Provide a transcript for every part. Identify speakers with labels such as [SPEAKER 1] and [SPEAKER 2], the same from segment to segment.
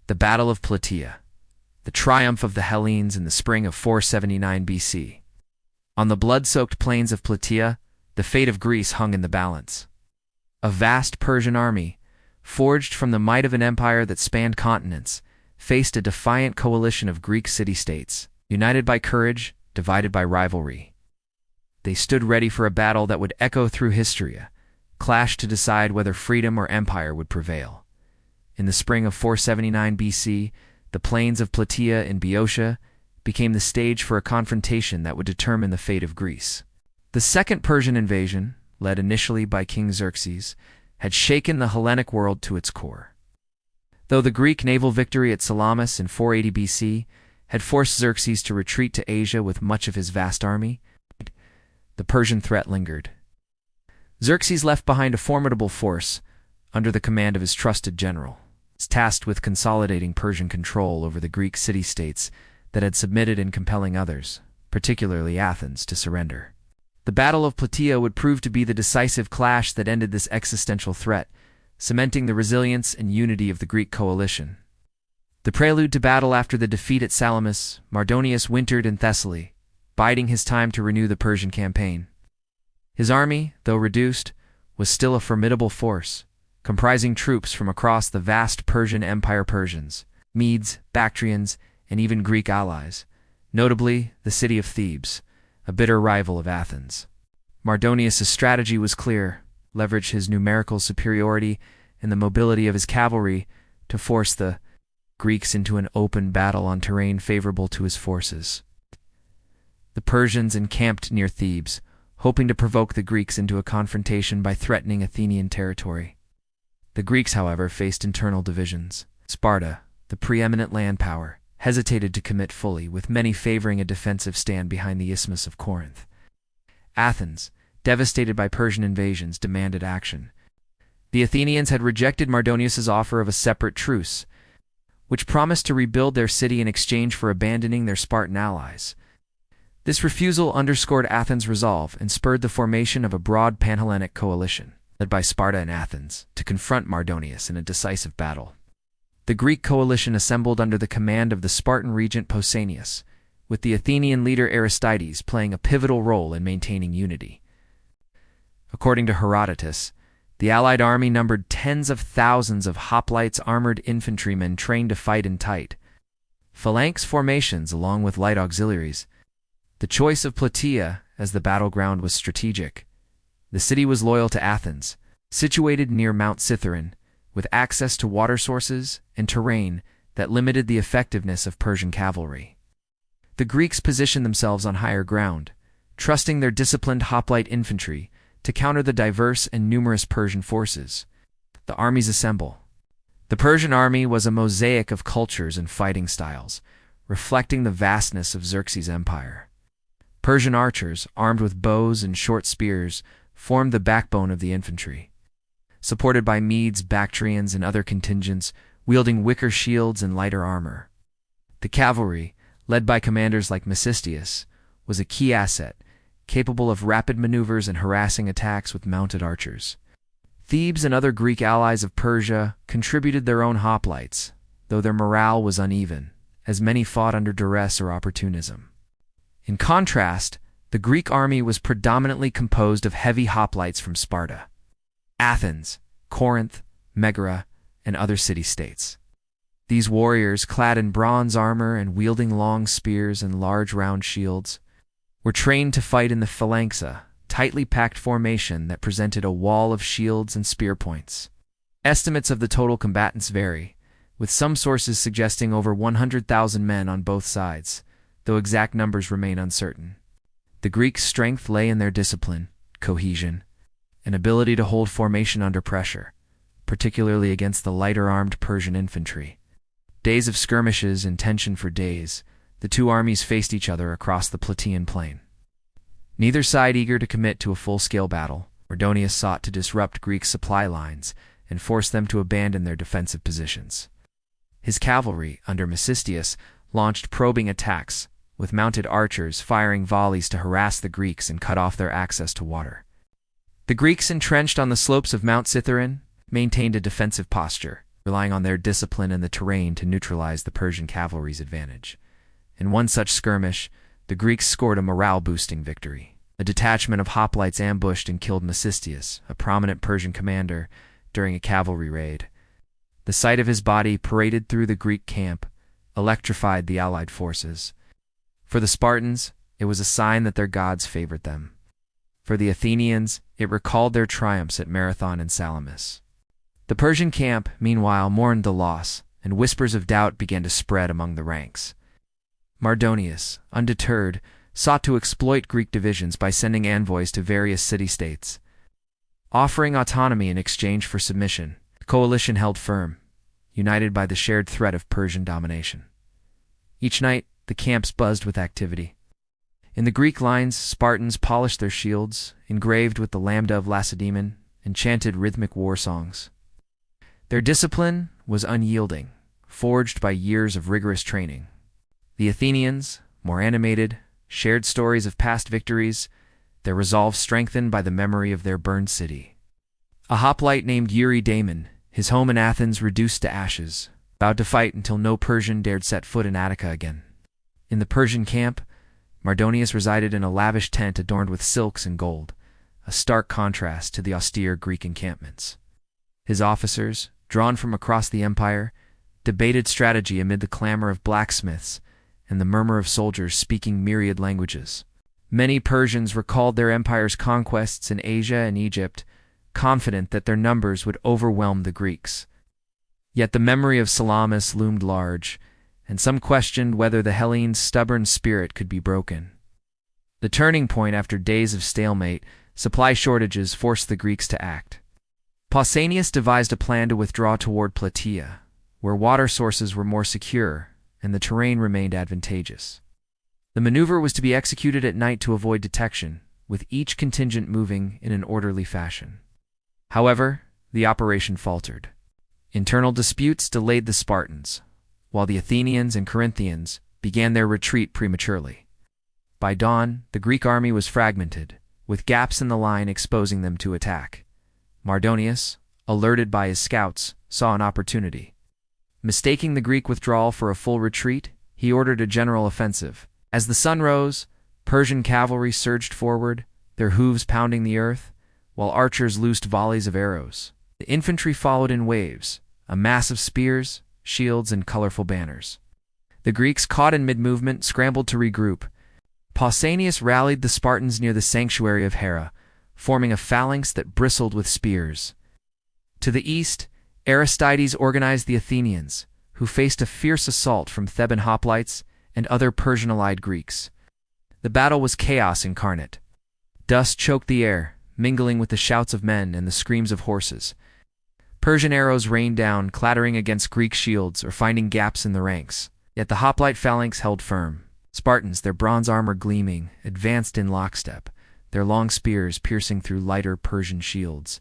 [SPEAKER 1] The Battle of Plataea, the triumph of the Hellenes in the spring of 479 BC. On the blood-soaked plains of Plataea, the fate of Greece hung in the balance. A vast Persian army, forged from the might of an empire that spanned continents, faced a defiant coalition of Greek city-states, united by courage, divided by rivalry. They stood ready for a battle that would echo through history, a clash to decide whether freedom or empire would prevail. In the spring of 479 BC, the plains of Plataea in Boeotia became the stage for a confrontation that would determine the fate of Greece. The Second Persian invasion, led initially by King Xerxes, had shaken the Hellenic world to its core. Though the Greek naval victory at Salamis in 480 BC had forced Xerxes to retreat to Asia with much of his vast army, the Persian threat lingered. Xerxes left behind a formidable force under the command of his trusted general, tasked with consolidating Persian control over the Greek city-states that had submitted and compelling others, particularly Athens, to surrender. The Battle of Plataea would prove to be the decisive clash that ended this existential threat, cementing the resilience and unity of the Greek coalition. The prelude to battle after the defeat at Salamis, Mardonius wintered in Thessaly, biding his time to renew the Persian campaign. His army, though reduced, was still a formidable force, comprising troops from across the vast Persian Empire: Persians, Medes, Bactrians, and even Greek allies, notably the city of Thebes, a bitter rival of Athens. Mardonius' strategy was clear: leverage his numerical superiority and the mobility of his cavalry to force the Greeks into an open battle on terrain favorable to his forces. The Persians encamped near Thebes, hoping to provoke the Greeks into a confrontation by threatening Athenian territory. The Greeks, however, faced internal divisions. Sparta, the preeminent land power, hesitated to commit fully, with many favoring a defensive stand behind the Isthmus of Corinth. Athens, devastated by Persian invasions, demanded action. The Athenians had rejected Mardonius' offer of a separate truce, which promised to rebuild their city in exchange for abandoning their Spartan allies. This refusal underscored Athens' resolve and spurred the formation of a broad pan-Hellenic coalition, led by Sparta and Athens, to confront Mardonius in a decisive battle. The Greek coalition assembled under the command of the Spartan regent Pausanias, with the Athenian leader Aristides playing a pivotal role in maintaining unity. According to Herodotus, the allied army numbered tens of thousands of hoplites, armored infantrymen trained to fight in tight phalanx formations along with light auxiliaries. The choice of Plataea as the battleground was strategic. The city was loyal to Athens, situated near Mount Cithaeron, with access to water sources and terrain that limited the effectiveness of Persian cavalry. The Greeks positioned themselves on higher ground, trusting their disciplined hoplite infantry to counter the diverse and numerous Persian forces. The armies assemble. The Persian army was a mosaic of cultures and fighting styles, reflecting the vastness of Xerxes' empire. Persian archers, armed with bows and short spears, formed the backbone of the infantry, supported by Medes, Bactrians, and other contingents wielding wicker shields and lighter armor. The cavalry, led by commanders like Mecistius, was a key asset, capable of rapid maneuvers and harassing attacks with mounted archers. Thebes and other Greek allies of Persia contributed their own hoplites, though their morale was uneven, as many fought under duress or opportunism. In contrast, the Greek army was predominantly composed of heavy hoplites from Sparta, Athens, Corinth, Megara, and other city-states. These warriors, clad in bronze armor and wielding long spears and large round shields, were trained to fight in the phalanxa, tightly packed formation that presented a wall of shields and spear points. Estimates of the total combatants vary, with some sources suggesting over 100,000 men on both sides, though exact numbers remain uncertain. The Greeks' strength lay in their discipline, cohesion, and ability to hold formation under pressure, particularly against the lighter-armed Persian infantry. Days of skirmishes and tension for days, the two armies faced each other across the Plataean plain. Neither side eager to commit to a full-scale battle, Mardonius sought to disrupt Greek supply lines and force them to abandon their defensive positions. His cavalry, under Mecistius, launched probing attacks, with mounted archers firing volleys to harass the Greeks and cut off their access to water. The Greeks, entrenched on the slopes of Mount Cithaeron, maintained a defensive posture, relying on their discipline and the terrain to neutralize the Persian cavalry's advantage. In one such skirmish, the Greeks scored a morale-boosting victory. A detachment of hoplites ambushed and killed Mecistius, a prominent Persian commander, during a cavalry raid. The sight of his body paraded through the Greek camp electrified the allied forces. For the Spartans, it was a sign that their gods favored them. For the Athenians, it recalled their triumphs at Marathon and Salamis. The Persian camp, meanwhile, mourned the loss, and whispers of doubt began to spread among the ranks. Mardonius, undeterred, sought to exploit Greek divisions by sending envoys to various city-states. Offering autonomy in exchange for submission, the coalition held firm, united by the shared threat of Persian domination. Each night, the camps buzzed with activity. In the Greek lines, Spartans polished their shields, engraved with the lambda of Lacedaemon, and chanted rhythmic war songs. Their discipline was unyielding, forged by years of rigorous training. The Athenians, more animated, shared stories of past victories, their resolve strengthened by the memory of their burned city. A hoplite named Eurydaemon, his home in Athens reduced to ashes, vowed to fight until no Persian dared set foot in Attica again. In the Persian camp, Mardonius resided in a lavish tent adorned with silks and gold, a stark contrast to the austere Greek encampments. His officers, drawn from across the empire, debated strategy amid the clamor of blacksmiths and the murmur of soldiers speaking myriad languages. Many Persians recalled their empire's conquests in Asia and Egypt, confident that their numbers would overwhelm the Greeks. Yet the memory of Salamis loomed large, and some questioned whether the Hellenes' stubborn spirit could be broken. The turning point after days of stalemate, supply shortages forced the Greeks to act. Pausanias devised a plan to withdraw toward Plataea, where water sources were more secure and the terrain remained advantageous. The maneuver was to be executed at night to avoid detection, with each contingent moving in an orderly fashion. However, the operation faltered. Internal disputes delayed the Spartans, while the Athenians and Corinthians began their retreat prematurely. By dawn, the Greek army was fragmented, with gaps in the line exposing them to attack. Mardonius, alerted by his scouts, saw an opportunity. Mistaking the Greek withdrawal for a full retreat, he ordered a general offensive. As the sun rose, Persian cavalry surged forward, their hooves pounding the earth, while archers loosed volleys of arrows. The infantry followed in waves, a mass of spears, shields, and colorful banners. The Greeks, caught in mid-movement, scrambled to regroup. Pausanias rallied the Spartans near the sanctuary of Hera, forming a phalanx that bristled with spears. To the east, Aristides organized the Athenians, who faced a fierce assault from Theban hoplites and other Persian-allied Greeks. The battle was chaos incarnate. Dust choked the air, mingling with the shouts of men and the screams of horses. Persian arrows rained down, clattering against Greek shields or finding gaps in the ranks. Yet the hoplite phalanx held firm. Spartans, their bronze armor gleaming, advanced in lockstep, their long spears piercing through lighter Persian shields.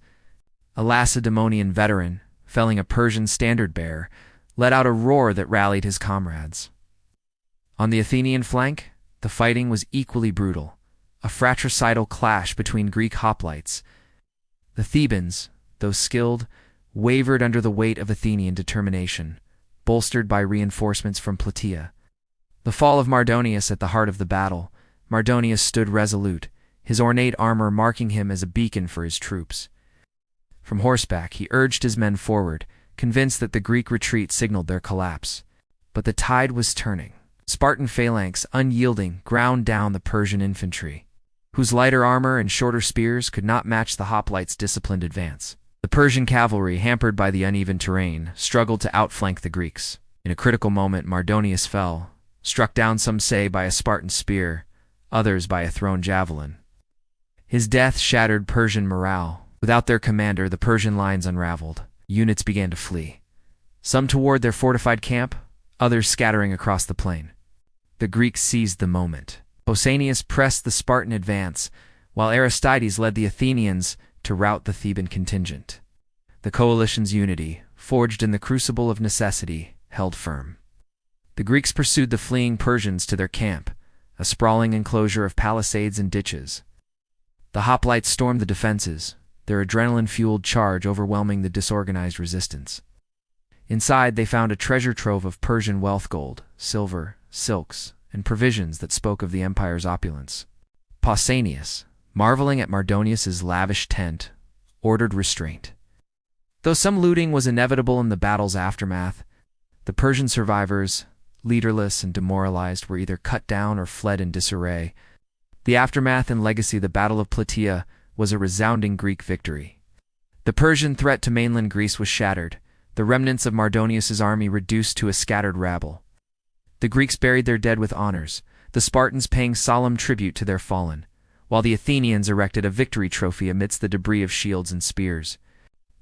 [SPEAKER 1] A Lacedaemonian veteran, felling a Persian standard-bearer, let out a roar that rallied his comrades. On the Athenian flank, the fighting was equally brutal, a fratricidal clash between Greek hoplites. The Thebans, though skilled, wavered under the weight of Athenian determination, bolstered by reinforcements from Plataea. The fall of Mardonius at the heart of the battle, Mardonius stood resolute, his ornate armor marking him as a beacon for his troops. From horseback, he urged his men forward, convinced that the Greek retreat signaled their collapse. But the tide was turning. Spartan phalanx, unyielding, ground down the Persian infantry, whose lighter armor and shorter spears could not match the hoplites' disciplined advance. The Persian cavalry, hampered by the uneven terrain, struggled to outflank the Greeks. In a critical moment, Mardonius fell, struck down, some say, by a Spartan spear, others by a thrown javelin. His death shattered Persian morale. Without their commander, the Persian lines unraveled. Units began to flee, some toward their fortified camp, others scattering across the plain. The Greeks seized the moment. Pausanias pressed the Spartan advance, while Aristides led the Athenians to rout the Theban contingent. The coalition's unity, forged in the crucible of necessity, held firm. The Greeks pursued the fleeing Persians to their camp, a sprawling enclosure of palisades and ditches. The hoplites stormed the defenses, their adrenaline-fueled charge overwhelming the disorganized resistance. Inside, they found a treasure trove of Persian wealth, gold, silver, silks, and provisions that spoke of the empire's opulence. Pausanias, marveling at Mardonius's lavish tent, ordered restraint. Though some looting was inevitable in the battle's aftermath, the Persian survivors, leaderless and demoralized, were either cut down or fled in disarray. The aftermath and legacy of the Battle of Plataea was a resounding Greek victory. The Persian threat to mainland Greece was shattered, the remnants of Mardonius's army reduced to a scattered rabble. The Greeks buried their dead with honors, the Spartans paying solemn tribute to their fallen, while the Athenians erected a victory trophy amidst the debris of shields and spears.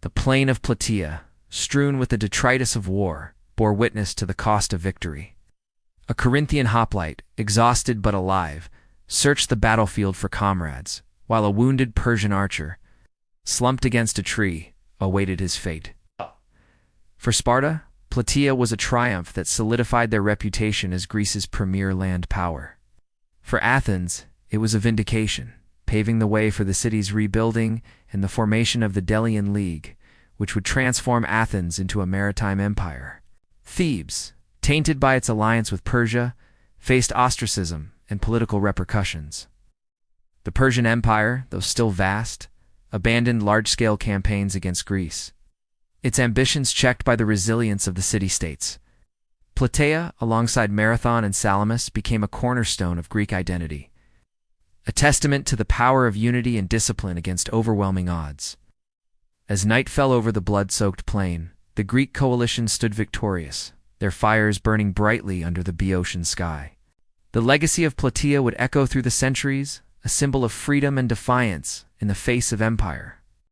[SPEAKER 1] The plain of Plataea, strewn with the detritus of war, bore witness to the cost of victory. A Corinthian hoplite, exhausted but alive, searched the battlefield for comrades, while a wounded Persian archer, slumped against a tree, awaited his fate. For Sparta, Plataea was a triumph that solidified their reputation as Greece's premier land power. For Athens, it was a vindication, paving the way for the city's rebuilding and the formation of the Delian League, which would transform Athens into a maritime empire. Thebes, tainted by its alliance with Persia, faced ostracism and political repercussions. The Persian Empire, though still vast, abandoned large-scale campaigns against Greece, its ambitions checked by the resilience of the city-states. Plataea, alongside Marathon and Salamis, became a cornerstone of Greek identity, a testament to the power of unity and discipline against overwhelming odds. As night fell over the blood-soaked plain, the Greek coalition stood victorious, their fires burning brightly under the Boeotian sky. The legacy of Plataea would echo through the centuries, a symbol of freedom and defiance in the face of empire.